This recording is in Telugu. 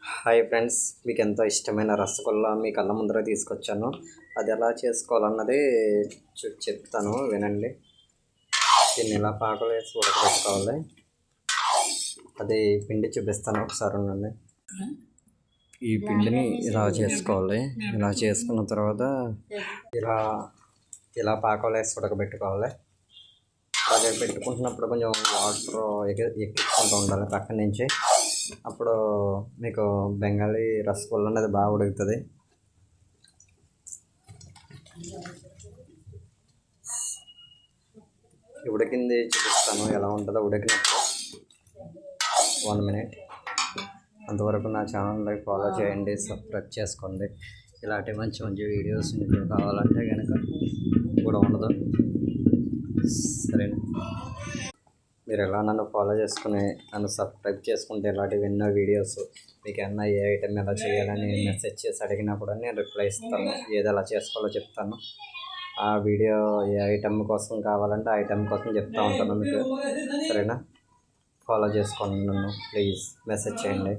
హాయ్ ఫ్రెండ్స్, మీకు ఎంతో ఇష్టమైన రసగుల్లా మీ కళ్ళ ముందర తీసుకొచ్చాను. అది ఎలా చేసుకోవాలన్నది చెప్తాను, వినండి. దీన్ని ఇలా పాకలు వేసి ఉడకబెట్టుకోవాలి. అది పిండి చూపిస్తాను, ఒకసారి ఉండండి. ఈ పిండిని ఇలా చేసుకోవాలి. ఇలా చేసుకున్న తర్వాత ఇలా ఇలా పాకలు వేసి ఉడకబెట్టుకోవాలి. అదే పెట్టుకుంటున్నప్పుడు కొంచెం వాటర్ ఎక్కించుకుంటూ ఉండాలి పక్కన నుంచి. అప్పుడు మీకు బెంగాలీ రసగుల్లా అనేది బాగా ఉడుకుతుంది. ఉడికింది చూపిస్తాను ఎలా ఉంటుందో. ఉడికినప్పుడు 1 minute అంతవరకు నా ఛానల్ని ఫాలో చేయండి, సబ్స్క్రైబ్ చేసుకోండి. ఇలాంటి మంచి మంచి వీడియోస్ మీకు కావాలంటే కనుక కూడా ఉండదు. సరేనా? మీరు ఎలా నన్ను ఫాలో చేసుకుని నన్ను సబ్స్క్రైబ్ చేసుకుంటే ఇలాంటివి ఎన్నో వీడియోస్ మీకు ఏమన్నా ఏ ఐటెం ఎలా చేయాలని మెసేజ్ చేసి అడిగినా కూడా నేను రిప్లై ఇస్తాను. ఏది ఎలా చేసుకోవాలో చెప్తాను. ఆ వీడియో ఏ ఐటెం కోసం కావాలంటే ఆ ఐటెం కోసం చెప్తూ ఉంటాను మీకు. సరేనా? ఫాలో చేసుకోండి నన్ను, ప్లీజ్ మెసేజ్ చేయండి.